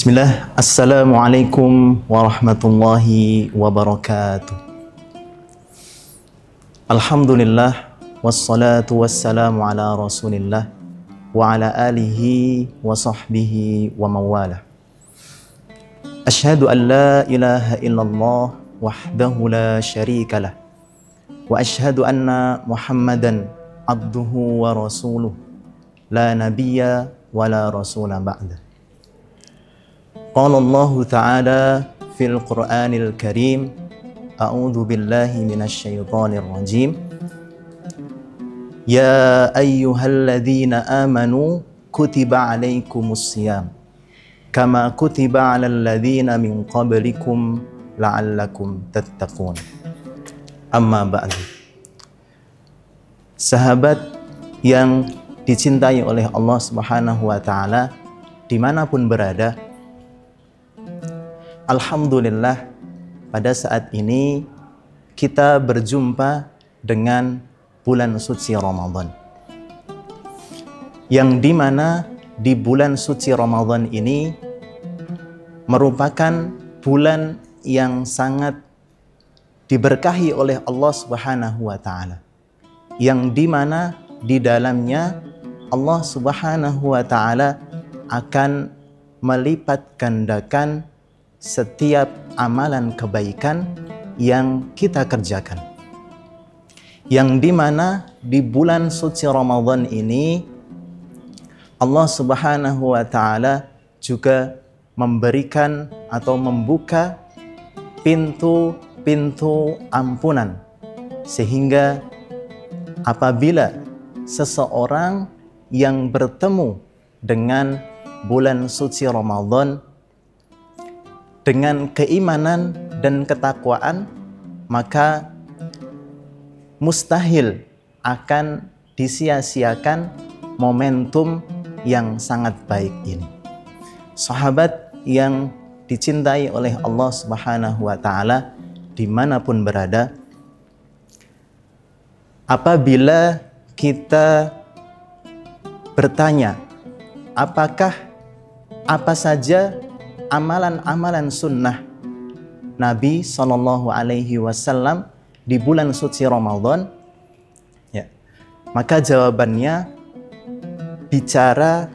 Bismillah, Assalamualaikum warahmatullahi wabarakatuh. Alhamdulillah, wassalatu wassalamu ala rasulillah wa ala alihi wa sahbihi wa mawalah. Ashhadu an la ilaha illallah wahdahu la syarikalah wa ashhadu anna muhammadan abduhu wa rasuluh la nabiyya wa la rasula ba'dah. Qala Allah Ta'ala fil Qur'anil Karim, a'udzu billahi minasy syaithanir rajim. Ya ayyuhalladzina amanu kutiba 'alaikumus syiyam kama kutiba 'alal ladzina min qablikum la'allakum tattaqun. Amma ba'du. Sahabat yang dicintai oleh Allah Subhanahu wa Ta'ala, dimanapun berada, alhamdulillah, pada saat ini kita berjumpa dengan bulan suci Ramadan, yang dimana di bulan suci Ramadan ini merupakan bulan yang sangat diberkahi oleh Allah Subhanahu wa Ta'ala, yang dimana di dalamnya Allah Subhanahu wa Ta'ala akan melipat gandakan setiap amalan kebaikan yang kita kerjakan, yang dimana di bulan suci Ramadan ini Allah Subhanahu wa Ta'ala juga memberikan atau membuka pintu-pintu ampunan, sehingga apabila seseorang yang bertemu dengan bulan suci Ramadan dengan keimanan dan ketakwaan, maka mustahil akan disia-siakan momentum yang sangat baik ini. Sahabat yang dicintai oleh Allah Subhanahu wa Ta'ala, dimanapun berada, apabila kita bertanya apakah apa saja amalan-amalan sunnah Nabi Sallallahu Alaihi Wasallam di bulan suci Ramadan, ya, maka jawabannya bicara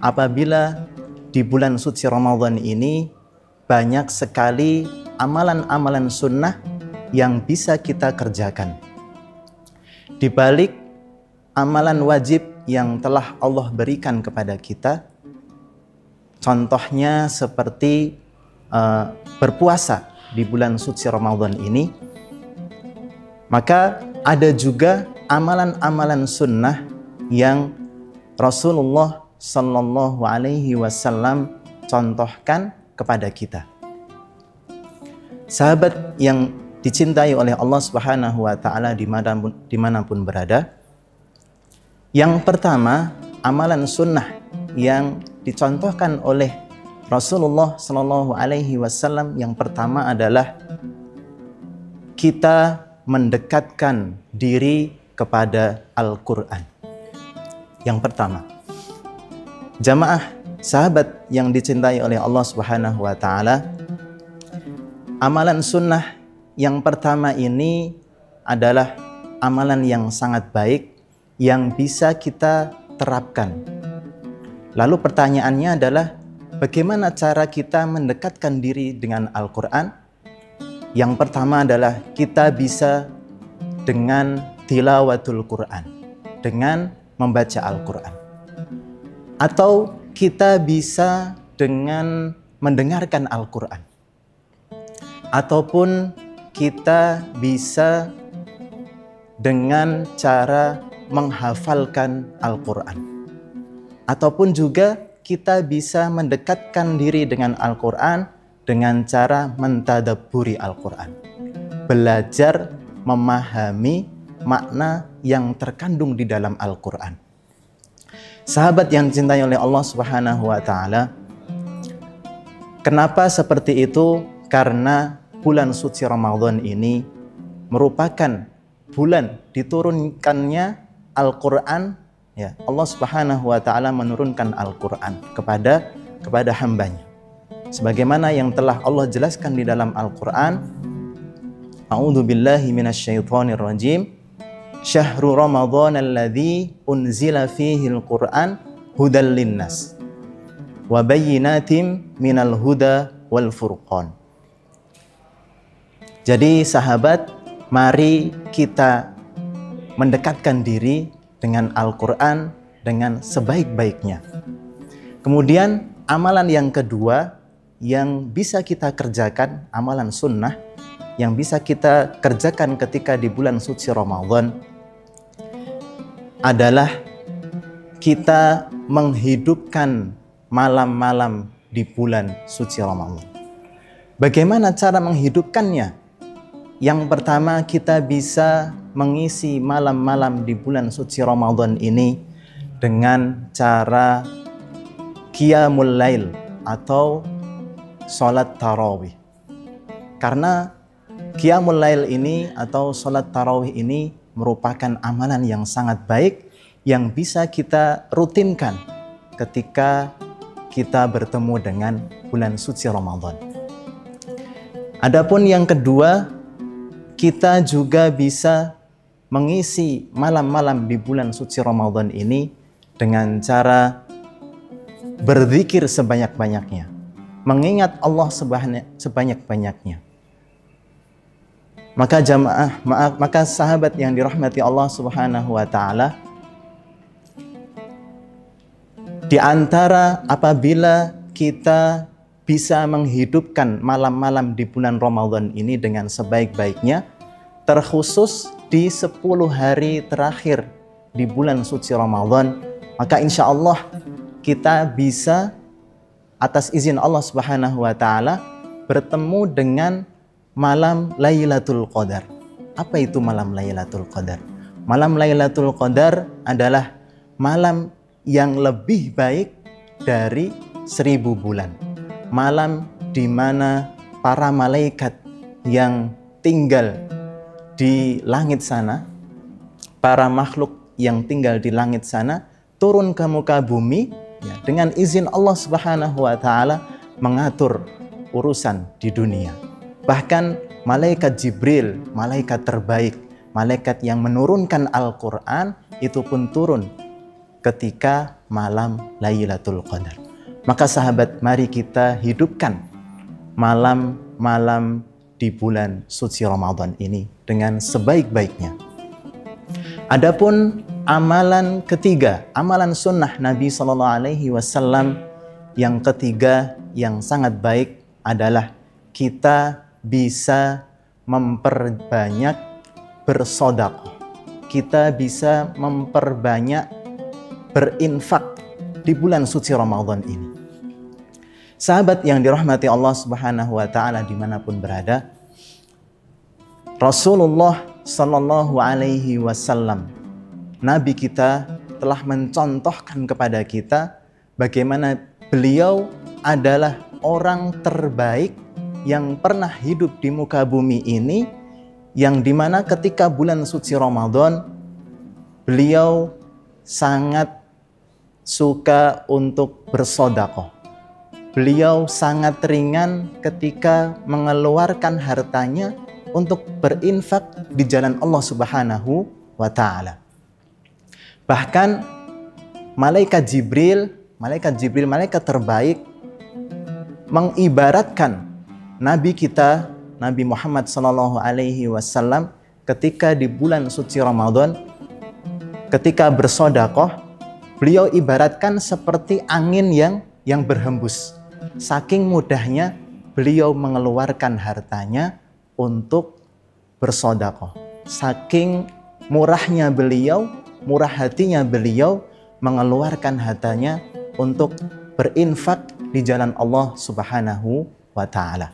apabila di bulan suci Ramadan ini banyak sekali amalan-amalan sunnah yang bisa kita kerjakan. Di balik amalan wajib yang telah Allah berikan kepada kita, contohnya seperti berpuasa di bulan suci Ramadan ini, maka ada juga amalan-amalan sunnah yang Rasulullah Sallallahu Alaihi Wasallam contohkan kepada kita. Sahabat yang dicintai oleh Allah Subhanahu wa Ta'ala, dimanapun berada, yang pertama, amalan sunnah yang dicontohkan oleh Rasulullah Shallallahu Alaihi Wasallam yang pertama adalah kita mendekatkan diri kepada Al-Quran. Yang pertama, jamaah sahabat yang dicintai oleh Allah Subhanahu wa Ta'ala, amalan sunnah yang pertama ini adalah amalan yang sangat baik yang bisa kita terapkan. Lalu pertanyaannya adalah, bagaimana cara kita mendekatkan diri dengan Al-Quran? Yang pertama adalah kita bisa dengan tilawatul Quran, dengan membaca Al-Quran. Atau kita bisa dengan mendengarkan Al-Quran. Ataupun kita bisa dengan cara menghafalkan Al-Quran. Ataupun juga kita bisa mendekatkan diri dengan Al-Quran dengan cara mentadabburi Al-Quran, belajar memahami makna yang terkandung di dalam Al-Quran. Sahabat yang dicintai oleh Allah Subhanahu wa Ta'ala, kenapa seperti itu? Karena bulan suci Ramadan ini merupakan bulan diturunkannya Al-Quran, ya, Allah Subhanahu wa Ta'ala menurunkan Al-Quran kepada hambanya. Sebagaimana yang telah Allah jelaskan di dalam Al-Quran, A'udzu billahi minasyaitonir rajim. Syahrul Ramadhan alladzi unzila fihi al-Qur'an hudal linnas wa bayyinatin minal huda wal furqan. Jadi sahabat, mari kita mendekatkan diri dengan Al-Quran dengan sebaik-baiknya. Kemudian amalan yang kedua yang bisa kita kerjakan, amalan sunnah yang bisa kita kerjakan ketika di bulan suci Ramadan adalah kita menghidupkan malam-malam di bulan suci Ramadan. Bagaimana cara menghidupkannya? Yang pertama, kita bisa mengisi malam-malam di bulan suci Ramadan ini dengan cara qiyamul lail atau sholat tarawih. Karena qiyamul lail ini atau sholat tarawih ini merupakan amalan yang sangat baik yang bisa kita rutinkan ketika kita bertemu dengan bulan suci Ramadan. Adapun yang kedua, kita juga bisa mengisi malam-malam di bulan suci Ramadan ini dengan cara berzikir sebanyak-banyaknya, mengingat Allah sebanyak-banyaknya. Maka sahabat yang dirahmati Allah Subhanahu wa taala, di antara apabila kita bisa menghidupkan malam-malam di bulan Ramadan ini dengan sebaik-baiknya, terkhusus di 10 hari terakhir di bulan suci Ramadan, maka insya Allah kita bisa atas izin Allah Subhanahu wa taala bertemu dengan malam Lailatul Qadar. Apa itu malam Lailatul Qadar? Malam Lailatul Qadar adalah malam yang lebih baik dari 1000 bulan. Malam di mana para malaikat yang tinggal di langit sana, para makhluk yang tinggal di langit sana, turun ke muka bumi ya, dengan izin Allah Subhanahu wa taala mengatur urusan di dunia. Bahkan malaikat Jibril, malaikat terbaik, malaikat yang menurunkan Al-Quran, itu pun turun ketika malam Lailatul Qadar. Maka sahabat, mari kita hidupkan malam-malam di bulan suci Ramadan ini dengan sebaik-baiknya. Adapun amalan ketiga, amalan sunnah Nabi SAW yang ketiga yang sangat baik adalah kita bisa memperbanyak bersedekah. Kita bisa memperbanyak berinfak di bulan suci Ramadan ini. Sahabat yang dirahmati Allah Subhanahu wa taala dimanapun berada, Rasulullah Sallallahu Alaihi Wasallam, Nabi kita, telah mencontohkan kepada kita bagaimana beliau adalah orang terbaik yang pernah hidup di muka bumi ini, yang dimana ketika bulan suci Ramadan beliau sangat suka untuk bersedekah. Beliau sangat ringan ketika mengeluarkan hartanya untuk berinfak di jalan Allah Subhanahu wa taala. Bahkan malaikat Jibril, malaikat terbaik, mengibaratkan Nabi kita, Nabi Muhammad SAW, ketika di bulan suci Ramadan, ketika bersedekah, beliau ibaratkan seperti angin yang berhembus. Saking mudahnya beliau mengeluarkan hartanya untuk bersedekah. Saking murahnya beliau, murah hatinya beliau mengeluarkan hartanya untuk berinfak di jalan Allah Subhanahu wa taala.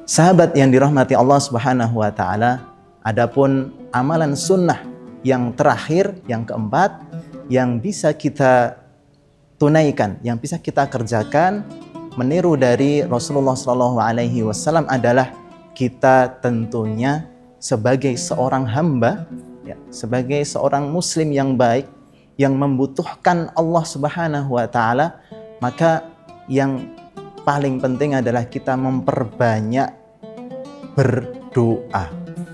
Sahabat yang dirahmati Allah Subhanahu wa taala, adapun amalan sunnah yang terakhir, yang keempat, yang bisa kita tunaikan, yang bisa kita kerjakan meniru dari Rasulullah SAW adalah kita tentunya sebagai seorang hamba, ya, sebagai seorang muslim yang baik, yang membutuhkan Allah Subhanahu wa taala, maka yang paling penting adalah kita memperbanyak berdoa.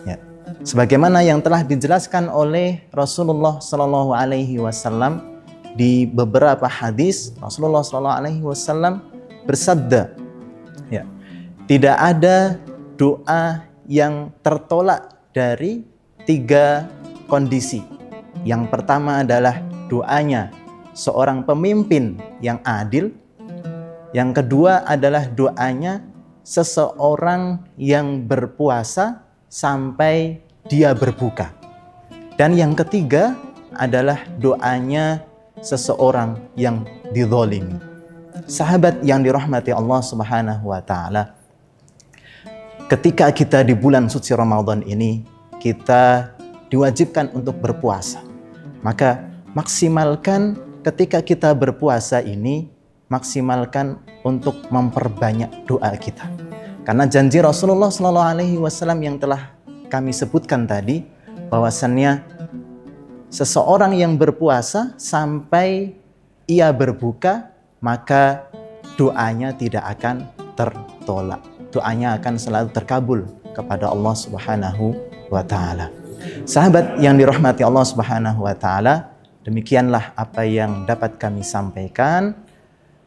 Ya. Sebagaimana yang telah dijelaskan oleh Rasulullah Shallallahu Alaihi Wasallam di beberapa hadis, Rasulullah Shallallahu Alaihi Wasallam bersabda, ya, tidak ada doa yang tertolak dari 3 kondisi. Yang pertama adalah doanya seorang pemimpin yang adil. Yang kedua adalah doanya seseorang yang berpuasa sampai dia berbuka. Dan yang ketiga adalah doanya seseorang yang dizalimi. Sahabat yang dirahmati Allah Subhanahu wa taala, ketika kita di bulan suci Ramadan ini, kita diwajibkan untuk berpuasa. Maka maksimalkan ketika kita berpuasa ini, maksimalkan untuk memperbanyak doa kita. Karena janji Rasulullah SAW yang telah kami sebutkan tadi, bahwasannya seseorang yang berpuasa sampai ia berbuka, maka doanya tidak akan tertolak. Doanya akan selalu terkabul kepada Allah Subhanahu wa taala. Sahabat yang dirahmati Allah Subhanahu wa taala, demikianlah apa yang dapat kami sampaikan.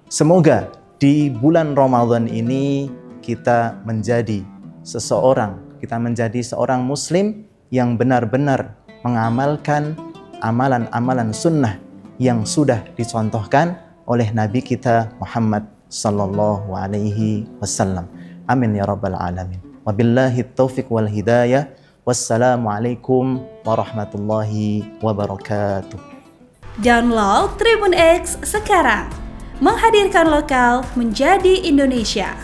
Semoga di bulan Ramadan ini kita menjadi seorang muslim yang benar-benar mengamalkan amalan-amalan sunnah yang sudah dicontohkan oleh Nabi kita Muhammad sallallahu alaihi wasallam. Amin ya rabbal alamin. Wabillahi taufiq wal hidayah. Wassalamualaikum warahmatullahi wabarakatuh. Download Tribun X sekarang. Menghadirkan lokal menjadi Indonesia.